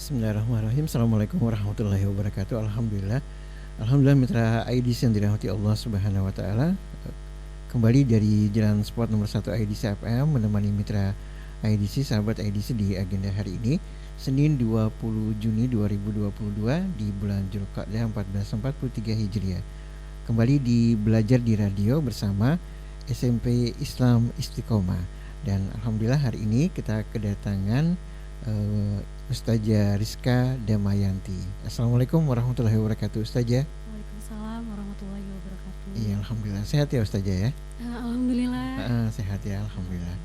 Bismillahirrahmanirrahim. Assalamualaikum warahmatullahi wabarakatuh. Alhamdulillah mitra IDC yang dirahmati Allah Subhanahu wa taala. Kembali dari Jalan Sport nomor 1 IDC FM menemani mitra IDC, sahabat IDC di agenda hari ini, Senin 20 Juni 2022 di bulan Zulqa'dah 1443 Hijriah. Kembali di belajar di radio bersama SMP Islam Istiqomah. Dan alhamdulillah hari ini kita kedatangan Ustazah Rizka Damayanti. Assalamualaikum warahmatullahi wabarakatuh, Ustazah. Waalaikumsalam warahmatullahi wabarakatuh. Iya, alhamdulillah sehat ya Ustazah ya. Alhamdulillah. Sehat ya, alhamdulillah.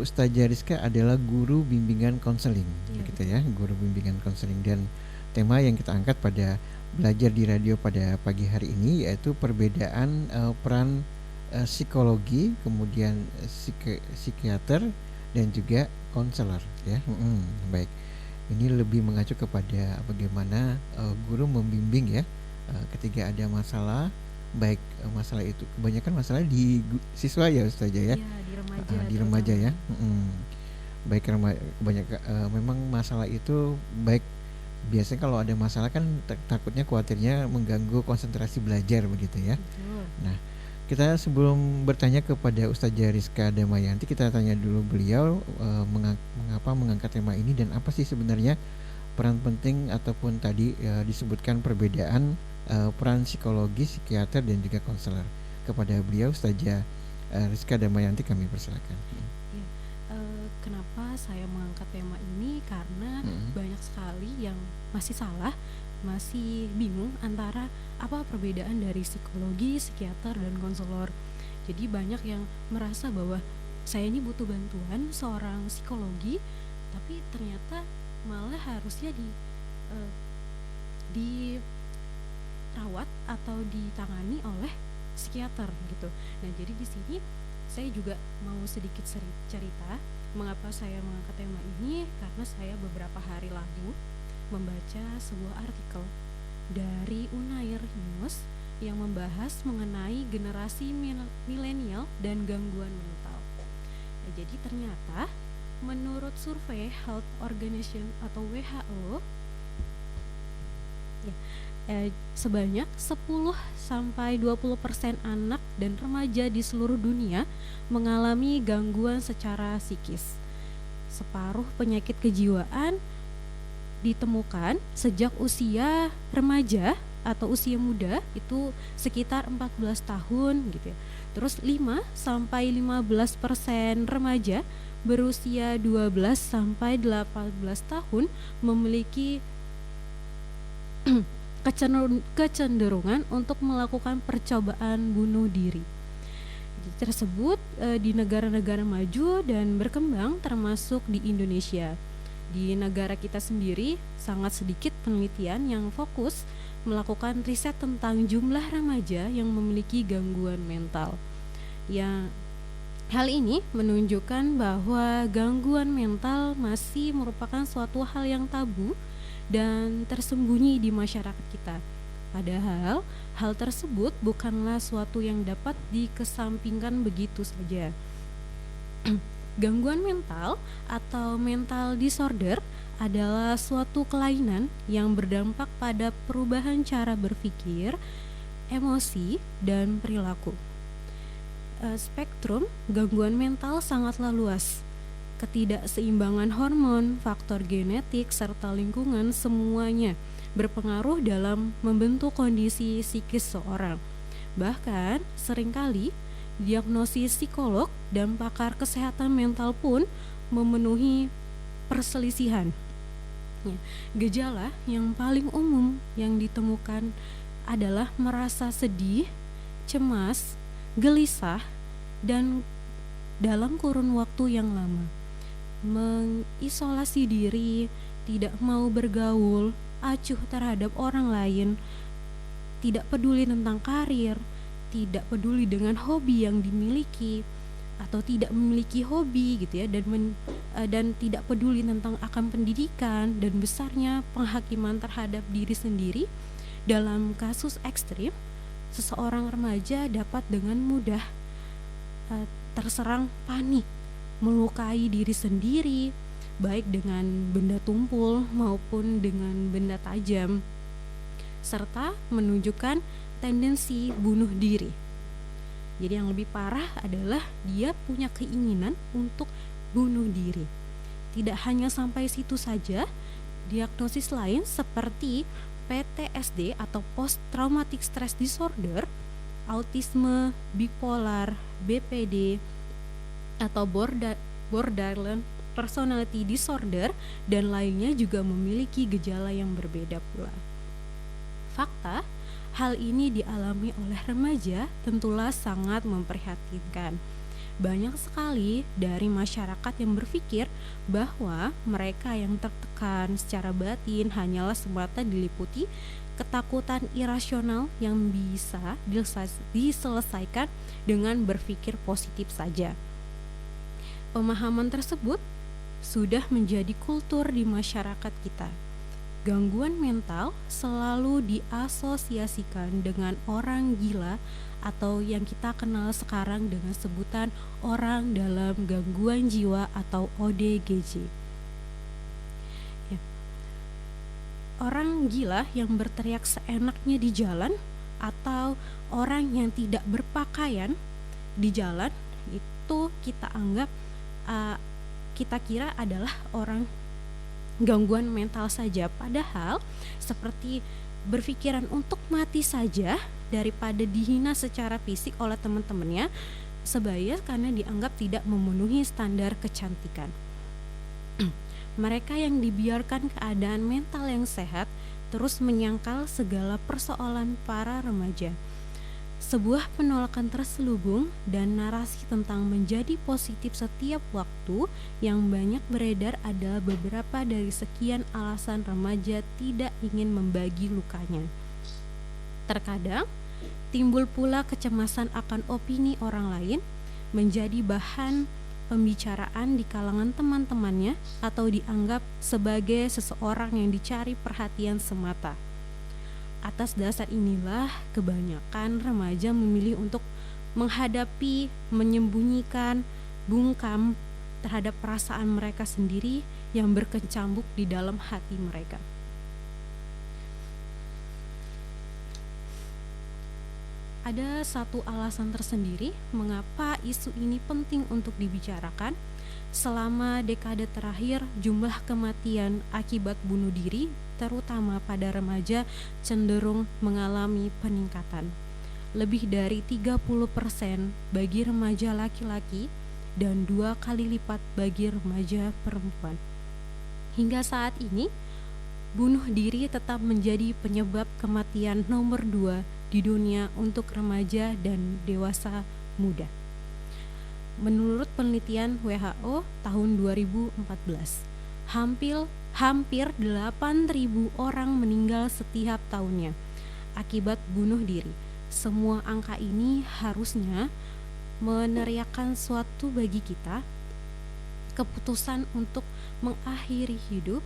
Ustazah Rizka adalah guru bimbingan konseling, begitu ya, guru bimbingan konseling. Dan tema yang kita angkat pada belajar di radio pada pagi hari ini yaitu perbedaan peran psikologi, kemudian psikiater dan juga konselor ya. Baik, ini lebih mengacu kepada bagaimana guru membimbing ya ketika ada masalah, baik masalah itu kebanyakan masalah di siswa ya Ustazah ya. Di remaja ya. Baik kebanyakan memang masalah itu baik, biasanya kalau ada masalah kan takutnya khawatirnya mengganggu konsentrasi belajar begitu ya. Betul. Nah, kita sebelum bertanya kepada Ustazah Rizka Damayanti, kita tanya dulu beliau mengapa mengangkat tema ini dan apa sih sebenarnya peran penting ataupun tadi disebutkan perbedaan peran psikologi, psikiater dan juga konselor. Kepada beliau Ustazah Rizka Damayanti kami persilakan. Kenapa saya mengangkat tema ini? Karena banyak sekali yang masih salah, masih bingung antara apa perbedaan dari psikologi, psikiater, dan konselor. Jadi banyak yang merasa bahwa saya ini butuh bantuan seorang psikologi, tapi ternyata malah harusnya dirawat atau ditangani oleh psikiater gitu. Nah, jadi di sini saya juga mau sedikit cerita mengapa saya mengangkat tema ini, karena saya beberapa hari lalu membaca sebuah artikel dari Unair News yang membahas mengenai generasi milenial dan gangguan mental. Nah, jadi ternyata menurut survei Health Organization atau WHO sebanyak 10-20% anak dan remaja di seluruh dunia mengalami gangguan secara psikis. Separuh penyakit kejiwaan ditemukan sejak usia remaja atau usia muda, itu sekitar 14 tahun gitu ya. Terus 5-15% remaja berusia 12-18 tahun memiliki kecenderungan untuk melakukan percobaan bunuh diri. Tersebut di negara-negara maju dan berkembang termasuk di Indonesia. Di negara kita sendiri sangat sedikit penelitian yang fokus melakukan riset tentang jumlah remaja yang memiliki gangguan mental. Hal ini menunjukkan bahwa gangguan mental masih merupakan suatu hal yang tabu dan tersembunyi di masyarakat kita. Padahal hal tersebut bukanlah suatu yang dapat dikesampingkan begitu saja. Gangguan mental atau mental disorder adalah suatu kelainan yang berdampak pada perubahan cara berpikir, emosi, dan perilaku. Spektrum gangguan mental sangatlah luas. Ketidakseimbangan hormon, faktor genetik, serta lingkungan semuanya berpengaruh dalam membentuk kondisi psikis seorang. Bahkan seringkali diagnosis psikolog dan pakar kesehatan mental pun memenuhi perselisihan. Gejala yang paling umum yang ditemukan adalah merasa sedih, cemas, gelisah, dan dalam kurun waktu yang lama, mengisolasi diri, tidak mau bergaul, acuh terhadap orang lain, tidak peduli tentang karir, tidak peduli dengan hobi yang dimiliki atau tidak memiliki hobi gitu ya, dan tidak peduli tentang akan pendidikan dan besarnya penghakiman terhadap diri sendiri. Dalam kasus ekstrim, seseorang remaja dapat dengan mudah terserang panik, melukai diri sendiri, baik dengan benda tumpul maupun dengan benda tajam, serta menunjukkan tendensi bunuh diri. Jadi yang lebih parah adalah dia punya keinginan untuk bunuh diri. Tidak hanya sampai situ saja, diagnosis lain seperti PTSD atau Post Traumatic Stress Disorder, autisme, bipolar, BPD, atau borderline personality disorder dan lainnya juga memiliki gejala yang berbeda pula. Fakta, hal ini dialami oleh remaja tentulah sangat memprihatinkan. Banyak sekali dari masyarakat yang berpikir bahwa mereka yang tertekan secara batin hanyalah semata diliputi ketakutan irasional yang bisa diselesaikan dengan berpikir positif saja. Pemahaman tersebut sudah menjadi kultur di masyarakat kita. Gangguan mental selalu diasosiasikan dengan orang gila atau yang kita kenal sekarang dengan sebutan orang dalam gangguan jiwa atau ODGJ. Ya. Orang gila yang berteriak seenaknya di jalan atau orang yang tidak berpakaian di jalan itu kita anggap kita kira adalah orang gangguan mental saja, padahal seperti berpikiran untuk mati saja daripada dihina secara fisik oleh teman-temannya sebaya karena dianggap tidak memenuhi standar kecantikan. Mereka yang dibiarkan keadaan mental yang sehat terus menyangkal segala persoalan para remaja. Sebuah penolakan terselubung dan narasi tentang menjadi positif setiap waktu yang banyak beredar adalah beberapa dari sekian alasan remaja tidak ingin membagi lukanya. Terkadang timbul pula kecemasan akan opini orang lain, menjadi bahan pembicaraan di kalangan teman-temannya atau dianggap sebagai seseorang yang dicari perhatian semata. Atas dasar inilah kebanyakan remaja memilih untuk menghadapi, menyembunyikan, bungkam terhadap perasaan mereka sendiri yang berkecambuk di dalam hati mereka. Ada satu alasan tersendiri mengapa isu ini penting untuk dibicarakan. Selama dekade terakhir, jumlah kematian akibat bunuh diri, terutama pada remaja, cenderung mengalami peningkatan. Lebih dari 30% bagi remaja laki-laki dan 2 kali lipat bagi remaja perempuan. Hingga saat ini, bunuh diri tetap menjadi penyebab kematian nomor 2 di dunia untuk remaja dan dewasa muda. Menurut penelitian WHO tahun 2014, hampir 8.000 orang meninggal setiap tahunnya akibat bunuh diri. Semua angka ini harusnya meneriakkan suatu bagi kita. Keputusan untuk mengakhiri hidup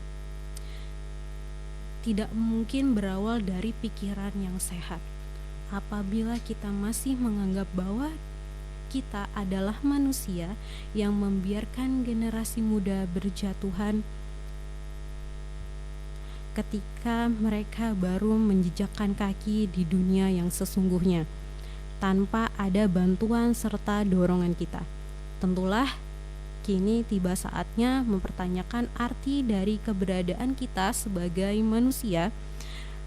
tidak mungkin berawal dari pikiran yang sehat. Apabila kita masih menganggap bahwa kita adalah manusia yang membiarkan generasi muda berjatuhan ketika mereka baru menjejakkan kaki di dunia yang sesungguhnya, tanpa ada bantuan serta dorongan kita. Tentulah kini tiba saatnya mempertanyakan arti dari keberadaan kita sebagai manusia.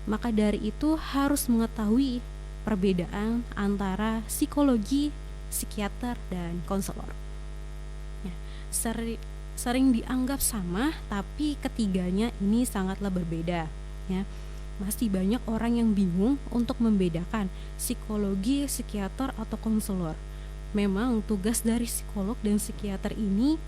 Maka dari itu harus mengetahui perbedaan antara psikologi, psikiater, dan konselor. Ya, sering dianggap sama, tapi ketiganya ini sangatlah berbeda. Ya, masih banyak orang yang bingung untuk membedakan psikologi, psikiater, atau konselor. Memang tugas dari psikolog dan psikiater ini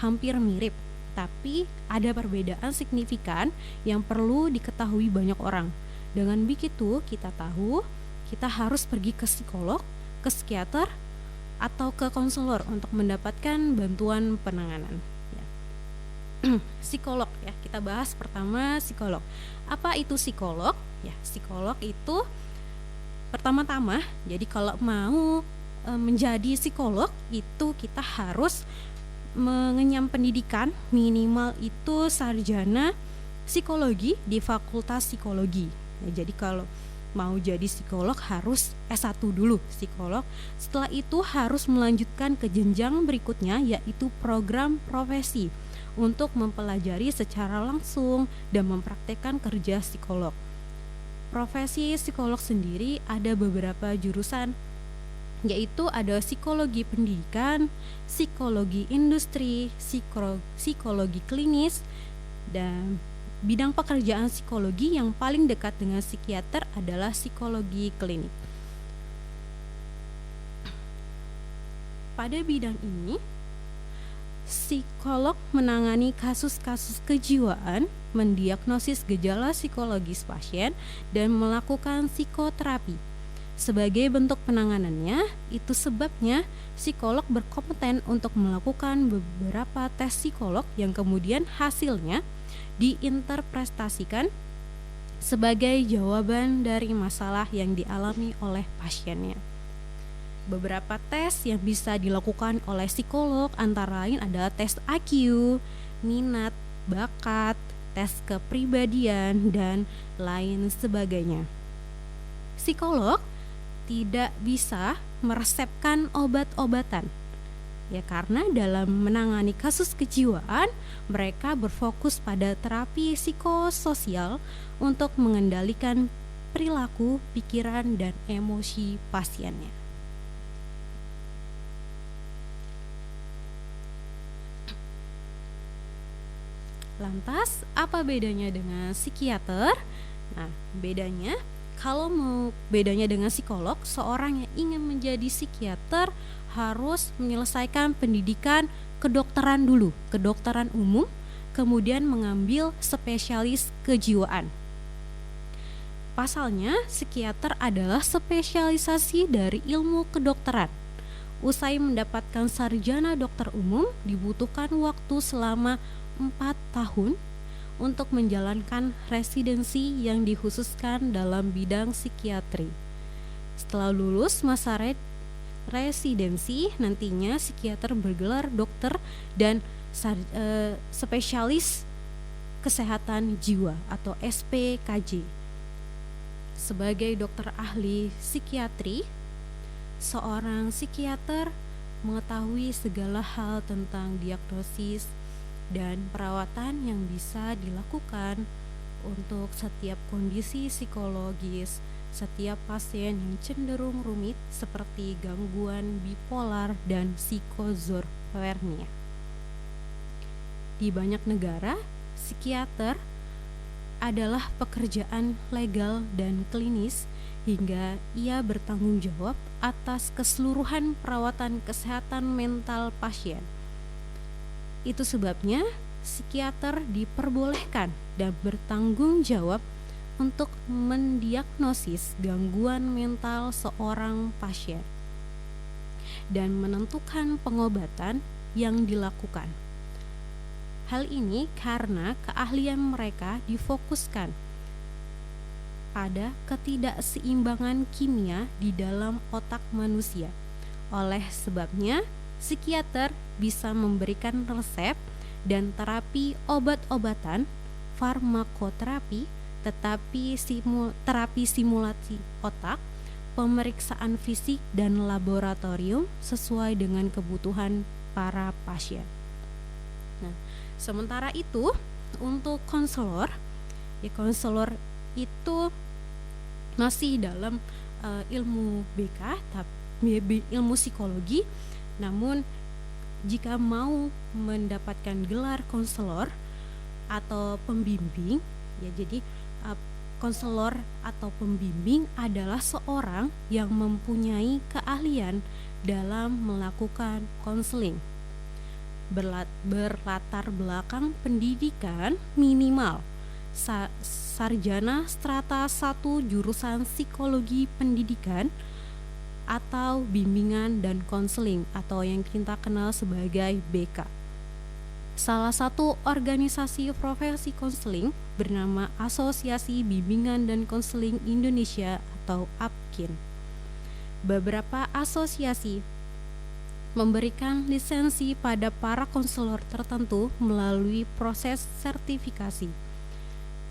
hampir mirip, tapi ada perbedaan signifikan yang perlu diketahui banyak orang. Dengan begitu kita tahu kita harus pergi ke psikolog, ke psikiater, atau ke konselor untuk mendapatkan bantuan penanganan. Ya. Psikolog ya, kita bahas pertama psikolog. Apa itu psikolog? Ya, psikolog itu pertama-tama, jadi kalau mau menjadi psikolog itu kita harus mengenyam pendidikan minimal itu sarjana psikologi di Fakultas Psikologi. Ya, jadi kalau mau jadi psikolog harus S1 dulu psikolog. Setelah itu harus melanjutkan ke jenjang berikutnya, yaitu program profesi untuk mempelajari secara langsung dan mempraktekkan kerja psikolog. Profesi psikolog sendiri ada beberapa jurusan, yaitu ada psikologi pendidikan, psikologi industri, psikologi klinis, dan bidang pekerjaan psikologi yang paling dekat dengan psikiater adalah psikologi klinik. Pada bidang ini, psikolog menangani kasus-kasus kejiwaan, mendiagnosis gejala psikologis pasien, dan melakukan psikoterapi. Sebagai bentuk penanganannya, itu sebabnya psikolog berkompeten untuk melakukan beberapa tes psikolog yang kemudian hasilnya diinterpretasikan sebagai jawaban dari masalah yang dialami oleh pasiennya. Beberapa tes yang bisa dilakukan oleh psikolog antara lain adalah tes IQ, minat, bakat, tes kepribadian, dan lain sebagainya. Psikolog tidak bisa meresepkan obat-obatan, ya karena dalam menangani kasus kejiwaan mereka berfokus pada terapi psikososial untuk mengendalikan perilaku, pikiran, dan emosi pasiennya. Lantas, apa bedanya dengan psikiater? Nah, bedanya dengan psikolog, seorang yang ingin menjadi psikiater harus menyelesaikan pendidikan kedokteran dulu, kedokteran umum, kemudian mengambil spesialis kejiwaan. Pasalnya, psikiater adalah spesialisasi dari ilmu kedokteran. Usai mendapatkan sarjana dokter umum, dibutuhkan waktu selama 4 tahun untuk menjalankan residensi yang dikhususkan dalam bidang psikiatri. Setelah lulus masa residensi, nantinya psikiater bergelar dokter dan spesialis kesehatan jiwa atau SPKJ. Sebagai dokter ahli psikiatri, seorang psikiater mengetahui segala hal tentang diagnosis dan perawatan yang bisa dilakukan untuk setiap kondisi psikologis setiap pasien yang cenderung rumit seperti gangguan bipolar dan psikozoofrenia. Di banyak negara, psikiater adalah pekerjaan legal dan klinis hingga ia bertanggung jawab atas keseluruhan perawatan kesehatan mental pasien. Itu sebabnya psikiater diperbolehkan dan bertanggung jawab untuk mendiagnosis gangguan mental seorang pasien dan menentukan pengobatan yang dilakukan. Hal ini karena keahlian mereka difokuskan pada ketidakseimbangan kimia di dalam otak manusia. Oleh sebabnya, psikiater bisa memberikan resep dan terapi obat-obatan, farmakoterapi, terapi simulasi otak, pemeriksaan fisik dan laboratorium sesuai dengan kebutuhan para pasien. Nah, sementara itu untuk konselor, konselor itu masih dalam ilmu BK, ilmu psikologi. Namun jika mau mendapatkan gelar konselor atau pembimbing, jadi konselor atau pembimbing adalah seorang yang mempunyai keahlian dalam melakukan konseling, berlatar belakang pendidikan minimal sarjana strata 1 jurusan psikologi pendidikan atau bimbingan dan konseling atau yang kita kenal sebagai BK. Salah satu organisasi profesi konseling bernama Asosiasi Bimbingan dan Konseling Indonesia atau APKIN. Beberapa asosiasi memberikan lisensi pada para konselor tertentu melalui proses sertifikasi.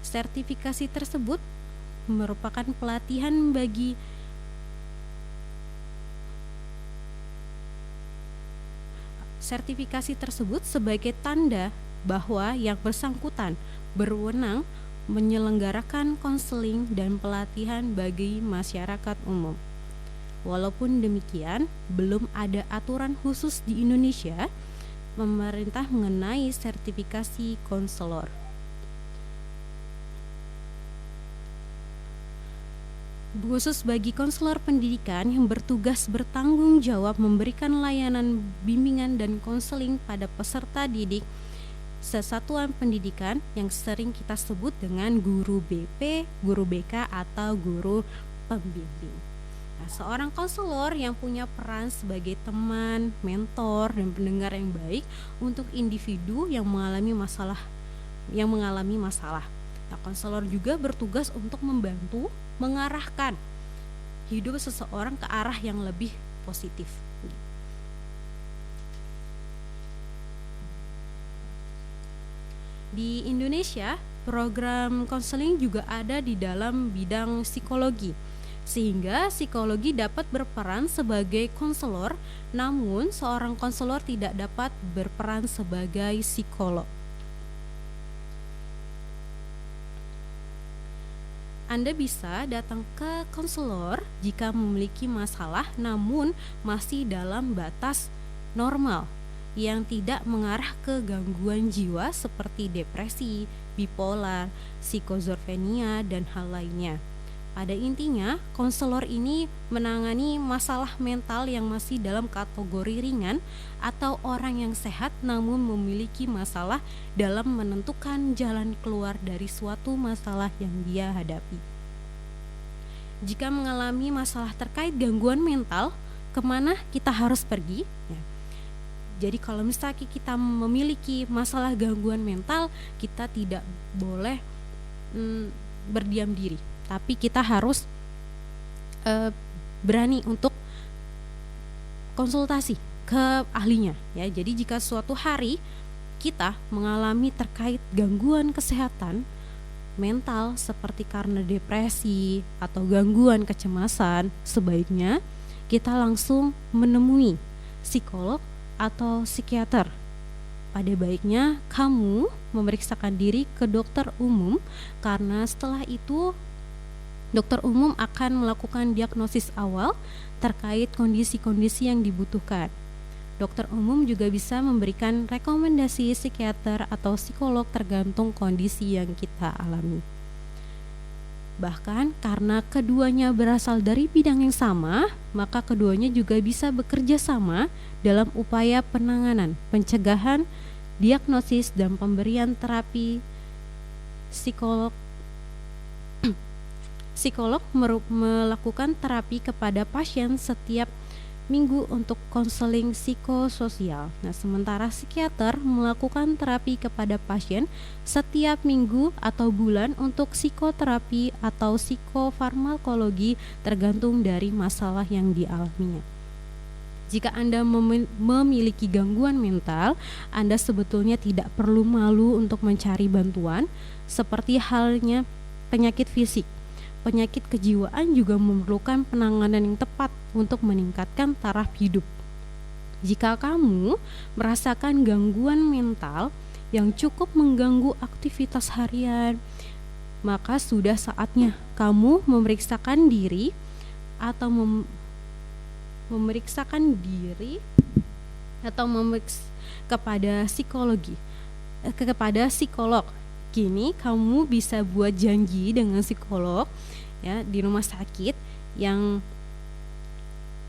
Sertifikasi tersebut merupakan pelatihan bagi sertifikasi tersebut sebagai tanda bahwa yang bersangkutan berwenang menyelenggarakan konseling dan pelatihan bagi masyarakat umum. Walaupun demikian, belum ada aturan khusus di Indonesia pemerintah mengenai sertifikasi konselor. Khusus bagi konselor pendidikan yang bertugas bertanggung jawab memberikan layanan bimbingan dan konseling pada peserta didik sesatuan pendidikan yang sering kita sebut dengan guru BP, guru BK, atau guru pembimbing. Nah, seorang konselor yang punya peran sebagai teman, mentor, dan pendengar yang baik untuk individu yang mengalami masalah. Nah, konselor juga bertugas untuk membantu mengarahkan hidup seseorang ke arah yang lebih positif. Di Indonesia, program konseling juga ada di dalam bidang psikologi, sehingga psikologi dapat berperan sebagai konselor, namun seorang konselor tidak dapat berperan sebagai psikolog. Anda bisa datang ke konselor jika memiliki masalah namun masih dalam batas normal yang tidak mengarah ke gangguan jiwa seperti depresi, bipolar, psikozofrenia, dan hal lainnya. Pada intinya, konselor ini menangani masalah mental yang masih dalam kategori ringan atau orang yang sehat namun memiliki masalah dalam menentukan jalan keluar dari suatu masalah yang dia hadapi. Jika mengalami masalah terkait gangguan mental, kemana kita harus pergi? Ya. Jadi kalau misalnya kita memiliki masalah gangguan mental, kita tidak boleh berdiam diri, tapi kita harus berani untuk konsultasi ke ahlinya. Ya, jadi jika suatu hari kita mengalami terkait gangguan kesehatan mental seperti karena depresi atau gangguan kecemasan, sebaiknya kita langsung menemui psikolog atau psikiater. Pada baiknya kamu memeriksakan diri ke dokter umum, karena setelah itu dokter umum akan melakukan diagnosis awal terkait kondisi-kondisi yang dibutuhkan. Dokter umum juga bisa memberikan rekomendasi psikiater atau psikolog tergantung kondisi yang kita alami. Bahkan karena keduanya berasal dari bidang yang sama, maka keduanya juga bisa bekerja sama dalam upaya penanganan, pencegahan, diagnosis, dan pemberian terapi. Psikolog melakukan terapi kepada pasien setiap minggu untuk konseling psikososial. Nah, sementara psikiater melakukan terapi kepada pasien setiap minggu atau bulan untuk psikoterapi atau psikofarmakologi tergantung dari masalah yang dialaminya. Jika Anda memiliki gangguan mental, Anda sebetulnya tidak perlu malu untuk mencari bantuan, seperti halnya penyakit fisik. Penyakit kejiwaan juga memerlukan penanganan yang tepat untuk meningkatkan taraf hidup. Jika kamu merasakan gangguan mental yang cukup mengganggu aktivitas harian, maka sudah saatnya kamu memeriksakan diri atau kepada psikolog. Kini kamu bisa buat janji dengan psikolog ya di rumah sakit yang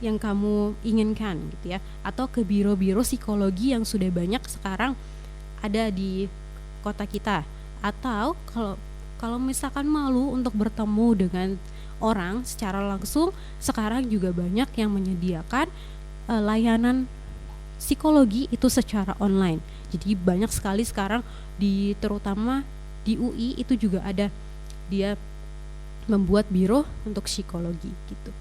kamu inginkan gitu ya, atau ke biro-biro psikologi yang sudah banyak sekarang ada di kota kita. Atau kalau misalkan malu untuk bertemu dengan orang secara langsung, sekarang juga banyak yang menyediakan layanan psikologi itu secara online. Jadi banyak sekali sekarang terutama di UI itu juga ada, dia membuat biro untuk psikologi gitu.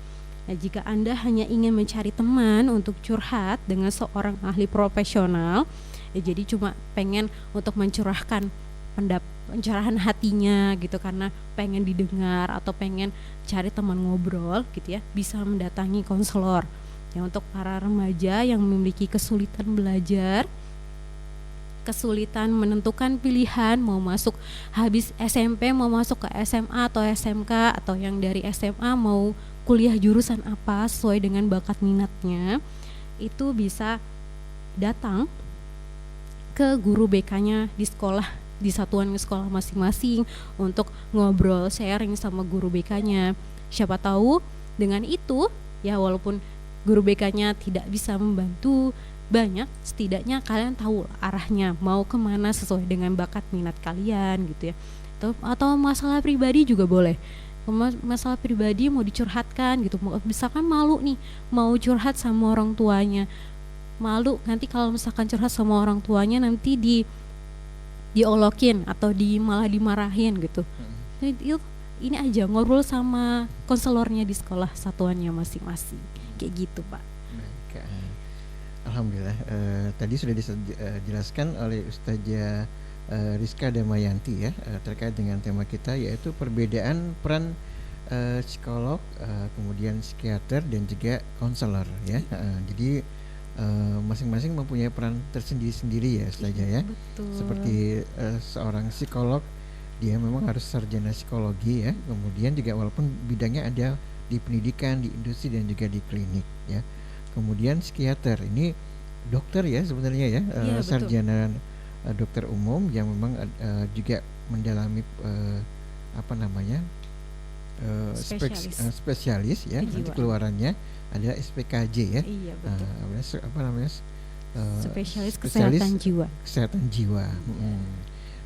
Nah, jika Anda hanya ingin mencari teman untuk curhat dengan seorang ahli profesional, ya jadi cuma pengen untuk mencurahkan pencerahan hatinya gitu, karena pengen didengar atau pengen cari teman ngobrol gitu ya, bisa mendatangi konselor. Ya, untuk para remaja yang memiliki kesulitan belajar, kesulitan menentukan pilihan mau masuk habis SMP mau masuk ke SMA atau SMK, atau yang dari SMA mau kuliah jurusan apa sesuai dengan bakat minatnya, itu bisa datang ke guru BK-nya di sekolah, di satuan sekolah masing-masing untuk ngobrol, sharing sama guru BK-nya. Siapa tahu dengan itu ya, walaupun guru BK-nya tidak bisa membantu banyak, setidaknya kalian tahu arahnya mau kemana sesuai dengan bakat minat kalian gitu ya. Atau masalah pribadi juga boleh, masalah pribadi mau dicurhatkan gitu, misalkan malu nih mau curhat sama orang tuanya, malu nanti kalau misalkan curhat sama orang tuanya nanti diolokin atau malah dimarahin gitu. Jadi ini aja ngobrol sama konselornya di sekolah satuannya masing-masing, kayak gitu Pak. Alhamdulillah, tadi sudah dijelaskan oleh Ustazah Rizka Damayanti ya, terkait dengan tema kita, yaitu perbedaan peran psikolog, kemudian psikiater dan juga konselor ya. Jadi masing-masing mempunyai peran tersendiri-sendiri ya Ustazah ya. Betul. Seperti seorang psikolog, dia memang harus sarjana psikologi ya, kemudian juga walaupun bidangnya ada di pendidikan, di industri dan juga di klinik ya. Kemudian psikiater ini dokter ya sebenarnya ya, sarjana dokter umum yang memang juga mendalami spesialis ya. Nanti keluarannya ada SPKJ ya. Iya, betul. Spesialis kesehatan jiwa.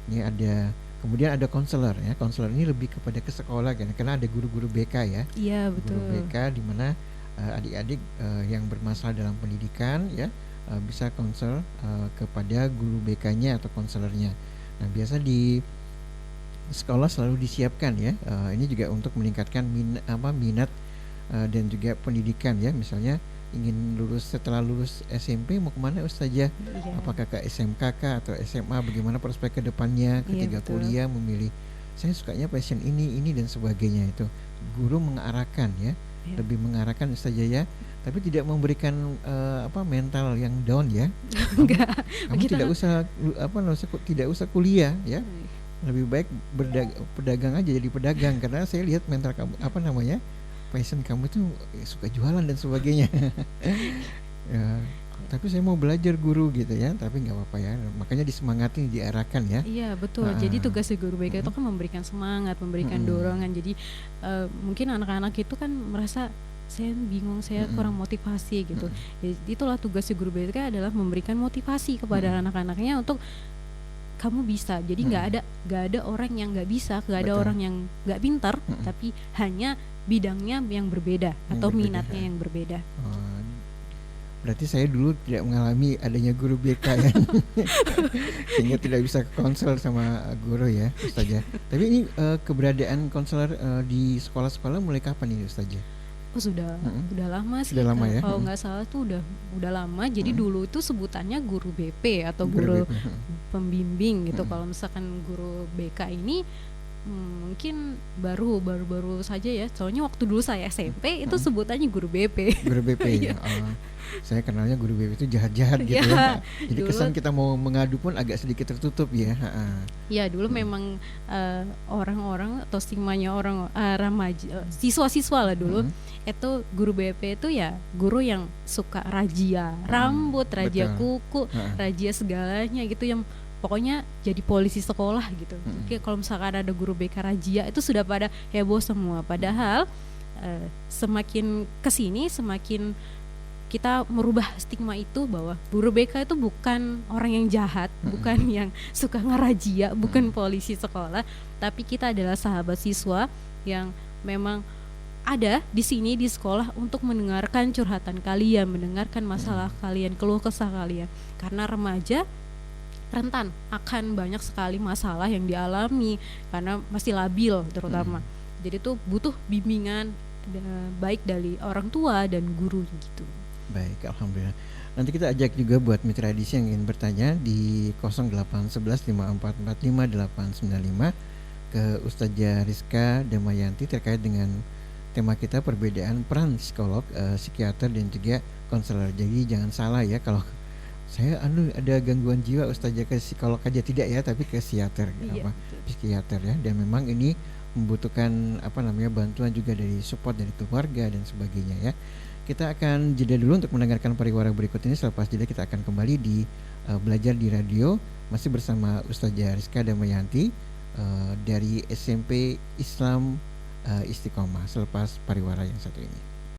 Ini ada, kemudian ada konselor ya. Konselor ini lebih kepada ke sekolah kan, karena ada guru-guru BK ya. Iya, betul. Guru BK di mana adik-adik yang bermasalah dalam pendidikan ya bisa konsel kepada guru BK-nya atau konselornya. Nah, biasa di sekolah selalu disiapkan ya, ini juga untuk meningkatkan minat dan juga pendidikan ya. Misalnya ingin setelah lulus SMP mau kemana Ustazah? Apakah ke SMK atau SMA? Bagaimana prospek ke depannya ketika kuliah, memilih saya sukanya passion ini dan sebagainya. Itu guru mengarahkan ya, lebih mengarahkan Ustazah ya, tapi tidak memberikan mental yang down ya. Kamu tidak usah kuliah ya. Lebih baik pedagang aja, jadi pedagang, karena saya lihat mental kamu passion kamu itu suka jualan dan sebagainya. Ya, tapi saya mau belajar guru gitu ya, tapi nggak apa-apa ya, makanya disemangatin, diarahkan ya. Iya betul. Jadi tugas guru BK itu kan memberikan semangat, memberikan dorongan. Jadi mungkin anak-anak itu kan merasa saya bingung, saya kurang motivasi gitu. Jadi itulah tugas guru BK adalah memberikan motivasi kepada anak-anaknya untuk kamu bisa. Jadi nggak ada orang yang nggak bisa, nggak ada orang yang nggak pintar, tapi hanya bidangnya yang berbeda atau minatnya yang berbeda. Berarti saya dulu tidak mengalami adanya guru BK ya, sehingga tidak bisa konsel sama guru ya Ustazah. Tapi ini keberadaan konselor di sekolah-sekolah mulai kapan ini Ustazah? Oh sudah lama sih. Sudah lama ya. Kalau nggak salah tuh udah lama. Jadi dulu itu sebutannya guru BP atau guru pembimbing gitu. Kalau misalkan guru BK ini mungkin baru saja ya. Soalnya waktu dulu saya SMP itu sebutannya guru BP. Guru BP ya. Saya kenalnya guru BP itu jahat-jahat gitu ya. Jadi kesan kita mau mengadu pun agak sedikit tertutup ya. Ya dulu memang orang-orang atau stigmanya orang remaja, siswa-siswa lah dulu itu guru BP itu ya guru yang suka razia rambut, razia kuku, razia segalanya gitu, yang pokoknya jadi polisi sekolah gitu. Jadi kalau misalkan ada guru BK razia itu sudah pada heboh semua. Padahal semakin kesini semakin kita merubah stigma itu bahwa guru BK itu bukan orang yang jahat, bukan yang suka ngerazia, bukan polisi sekolah, tapi kita adalah sahabat siswa yang memang ada di sini di sekolah untuk mendengarkan curhatan kalian, mendengarkan masalah kalian, keluh kesah kalian. Karena remaja rentan akan banyak sekali masalah yang dialami karena masih labil terutama. Jadi tuh butuh bimbingan baik dari orang tua dan guru gitu. Baik, alhamdulillah. Nanti kita ajak juga buat mitra edisi yang ingin bertanya di 0811 5445 895 ke Ustazah Rizka Damayanti terkait dengan tema kita perbedaan peran psikolog, psikiater dan juga konselor. Jadi jangan salah ya kalau saya ada gangguan jiwa Ustazah ke psikolog aja tidak ya, tapi ke psikiater Iya, apa betul. psikiater ya. Dan memang ini membutuhkan bantuan juga dari support dari keluarga dan sebagainya ya. Kita akan jeda dulu untuk mendengarkan pariwara berikut ini. Selepas jeda kita akan kembali di belajar di radio masih bersama Ustazah Rizka Damayanti dari SMP Islam Istiqomah selepas pariwara yang satu ini.